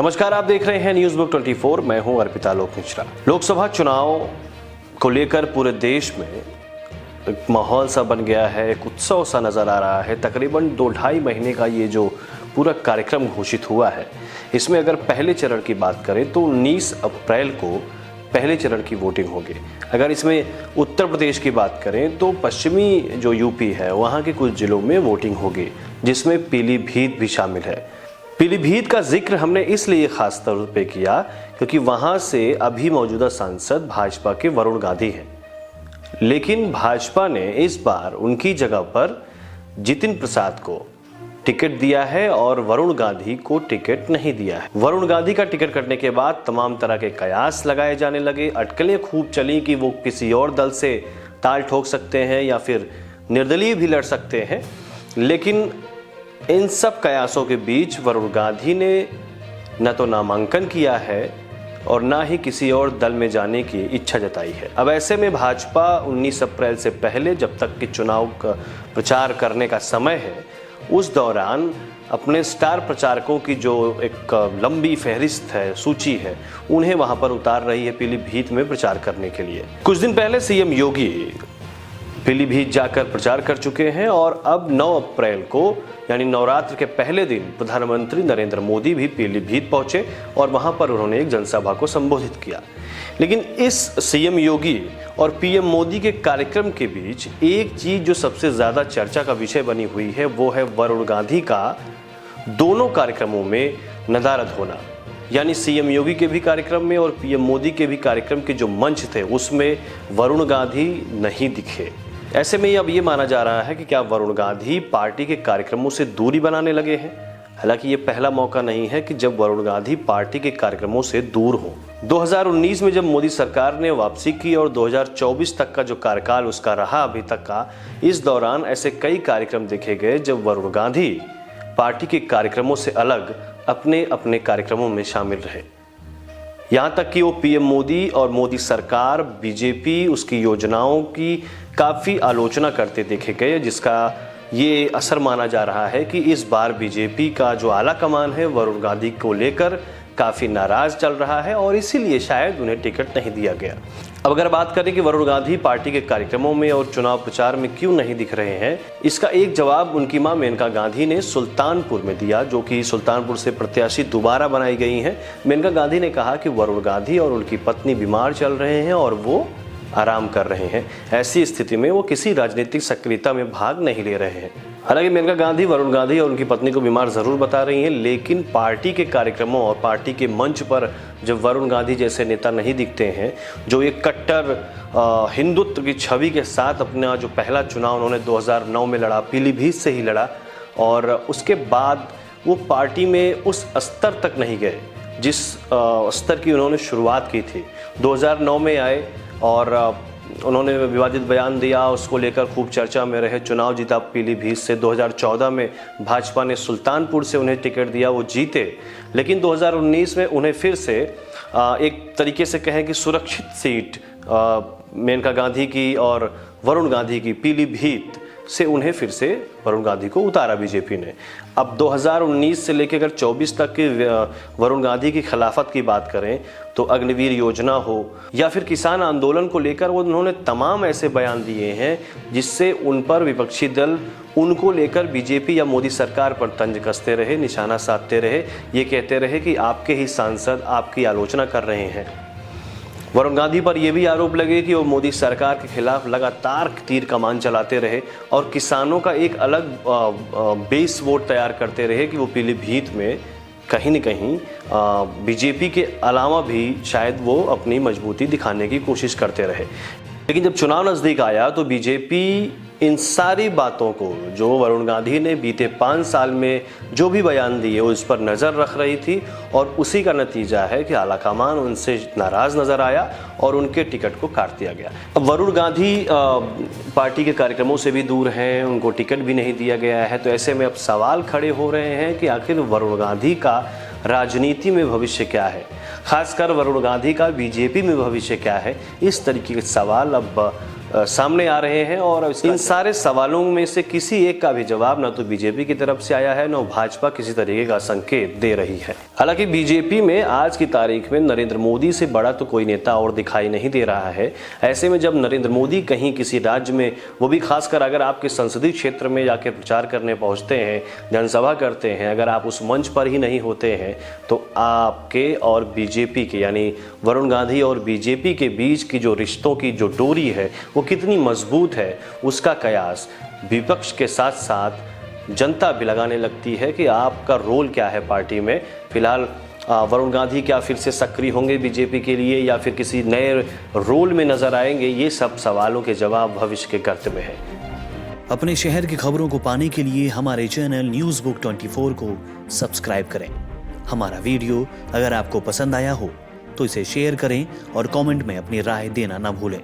नमस्कार, आप देख रहे हैं न्यूज बुक 24। मैं हूं अर्पिता लोक मिश्रा। लोकसभा चुनाव को लेकर पूरे देश में एक माहौल सा बन गया है, एक उत्सव सा नजर आ रहा है। तकरीबन 2-2.5 महीने का ये जो पूरा कार्यक्रम घोषित हुआ है, इसमें अगर पहले चरण की बात करें तो 19 अप्रैल को पहले चरण की वोटिंग होगी। अगर इसमें उत्तर प्रदेश की बात करें तो पश्चिमी जो यूपी है वहाँ के कुछ जिलों में वोटिंग होगी, जिसमें पीलीभीत भी शामिल है। पीलीभीत का जिक्र हमने इसलिए खास तौर पे किया क्योंकि वहां से अभी मौजूदा सांसद भाजपा के वरुण गांधी हैं, लेकिन भाजपा ने इस बार उनकी जगह पर जितिन प्रसाद को टिकट दिया है और वरुण गांधी को टिकट नहीं दिया है। वरुण गांधी का टिकट कटने के बाद तमाम तरह के कयास लगाए जाने लगे, अटकलें खूब चली कि वो किसी और दल से ताल ठोक सकते हैं या फिर निर्दलीय भी लड़ सकते हैं। लेकिन इन सब कयासों के बीच वरुण गांधी ने न तो नामांकन किया है और ना ही किसी और दल में जाने की इच्छा जताई है। अब ऐसे में भाजपा 19 अप्रैल से पहले, जब तक कि चुनाव का प्रचार करने का समय है, उस दौरान अपने स्टार प्रचारकों की जो एक लंबी फहरिस्त है, सूची है, उन्हें वहां पर उतार रही है पीलीभीत में प्रचार करने के लिए। कुछ दिन पहले सीएम योगी पीलीभीत जाकर प्रचार कर चुके हैं और अब 9 अप्रैल को यानी नवरात्र के पहले दिन प्रधानमंत्री नरेंद्र मोदी भी पीलीभीत पहुंचे और वहां पर उन्होंने एक जनसभा को संबोधित किया। लेकिन इस सीएम योगी और पीएम मोदी के कार्यक्रम के बीच एक चीज जो सबसे ज्यादा चर्चा का विषय बनी हुई है, वो है वरुण गांधी का दोनों कार्यक्रमों में नदारद होना। यानी सीएम योगी के भी कार्यक्रम में और पीएम मोदी के भी कार्यक्रम के जो मंच थे उसमें वरुण गांधी नहीं दिखे। ऐसे में अब ये माना जा रहा है कि क्या वरुण गांधी पार्टी के कार्यक्रमों से दूरी बनाने लगे हैं। हालांकि ये पहला मौका नहीं है कि जब वरुण गांधी पार्टी के कार्यक्रमों से दूर हो। 2019 में जब मोदी सरकार ने वापसी की और 2024 तक का जो कार्यकाल उसका रहा अभी तक का, इस दौरान ऐसे कई कार्यक्रम देखे गए जब वरुण गांधी पार्टी के कार्यक्रमों से अलग अपने अपने कार्यक्रमों में शामिल रहे। यहाँ तक कि वो पीएम मोदी और मोदी सरकार, बीजेपी, उसकी योजनाओं की काफ़ी आलोचना करते देखे गए, जिसका ये असर माना जा रहा है कि इस बार बीजेपी का जो आला कमान है वरुण गांधी को लेकर काफ़ी नाराज चल रहा है और इसीलिए शायद उन्हें टिकट नहीं दिया गया। अब अगर बात करें कि वरुण गांधी पार्टी के कार्यक्रमों में और चुनाव प्रचार में क्यों नहीं दिख रहे हैं, इसका एक जवाब उनकी मां मेनका गांधी ने सुल्तानपुर में दिया, जो कि सुल्तानपुर से प्रत्याशी दोबारा बनाई गई हैं। मेनका गांधी ने कहा कि वरुण गांधी और उनकी पत्नी बीमार चल रहे हैं और वो आराम कर रहे हैं। ऐसी स्थिति में वो किसी राजनीतिक सक्रियता में भाग नहीं ले रहे हैं। हालांकि मेनका गांधी वरुण गांधी और उनकी पत्नी को बीमार जरूर बता रही हैं, लेकिन पार्टी के कार्यक्रमों और पार्टी के मंच पर जब वरुण गांधी जैसे नेता नहीं दिखते हैं, जो एक कट्टर हिंदुत्व की छवि के साथ अपना जो पहला चुनाव उन्होंने 2009 में लड़ा, पीलीभीत से ही लड़ा, और उसके बाद वो पार्टी में उस स्तर तक नहीं गए जिस स्तर की उन्होंने शुरुआत की थी। 2009 में आए और उन्होंने विवादित बयान दिया, उसको लेकर खूब चर्चा में रहे, चुनाव जीता पीलीभीत से। 2014 में भाजपा ने सुल्तानपुर से उन्हें टिकट दिया, वो जीते। लेकिन 2019 में उन्हें फिर से एक तरीके से कहें कि सुरक्षित सीट मेनका गांधी की और वरुण गांधी की पीलीभीत से उन्हें फिर से वरुण गांधी को उतारा बीजेपी ने। अब 2019 से लेकर अगर 24 तक के वरुण गांधी की खिलाफत की बात करें तो अग्निवीर योजना हो या फिर किसान आंदोलन को लेकर वो उन्होंने तमाम ऐसे बयान दिए हैं जिससे उन पर विपक्षी दल उनको लेकर बीजेपी या मोदी सरकार पर तंज कसते रहे, निशाना साधते रहे, ये कहते रहे कि आपके ही सांसद आपकी आलोचना कर रहे हैं। वरुण गांधी पर यह भी आरोप लगे कि वो मोदी सरकार के खिलाफ लगातार तीर कमान चलाते रहे और किसानों का एक अलग बेस वोट तैयार करते रहे कि वो पीलीभीत में कहीं न कहीं बीजेपी के अलावा भी शायद वो अपनी मजबूती दिखाने की कोशिश करते रहे। लेकिन जब चुनाव नज़दीक आया तो बीजेपी इन सारी बातों को जो वरुण गांधी ने बीते 5 साल में जो भी बयान दिए उस पर नज़र रख रही थी और उसी का नतीजा है कि आलाकमान उनसे नाराज़ नज़र आया और उनके टिकट को काट दिया गया। अब वरुण गांधी पार्टी के कार्यक्रमों से भी दूर हैं, उनको टिकट भी नहीं दिया गया है, तो ऐसे में अब सवाल खड़े हो रहे हैं कि आखिर वरुण गांधी का राजनीति में भविष्य क्या है, खासकर वरुण गांधी का बीजेपी में भविष्य क्या है। इस तरीके के सवाल अब सामने आ रहे हैं और इन सारे सवालों में से किसी एक का भी जवाब ना तो बीजेपी की तरफ से आया है, न भाजपा किसी तरीके का संकेत दे रही है। हालांकि बीजेपी में आज की तारीख में नरेंद्र मोदी से बड़ा तो कोई नेता और दिखाई नहीं दे रहा है। ऐसे में जब नरेंद्र मोदी कहीं किसी राज्य में, वो भी खासकर अगर आपके संसदीय क्षेत्र में जाके प्रचार करने पहुंचते हैं, जनसभा करते हैं, अगर आप उस मंच पर ही नहीं होते हैं तो आपके और बीजेपी के यानी वरुण गांधी और बीजेपी के बीच की जो रिश्तों की जो डोरी है वो कितनी मजबूत है, उसका कयास विपक्ष के साथ साथ जनता भी लगाने लगती है कि आपका रोल क्या है पार्टी में। फिलहाल वरुण गांधी क्या फिर से सक्रिय होंगे बीजेपी के लिए या फिर किसी नए रोल में नजर आएंगे, ये सब सवालों के जवाब भविष्य के गर्त में है। अपने शहर की खबरों को पाने के लिए हमारे चैनल न्यूज़ बुक 24 को सब्सक्राइब करें। हमारा वीडियो अगर आपको पसंद आया हो तो इसे शेयर करें और कमेंट में अपनी राय देना ना भूलें।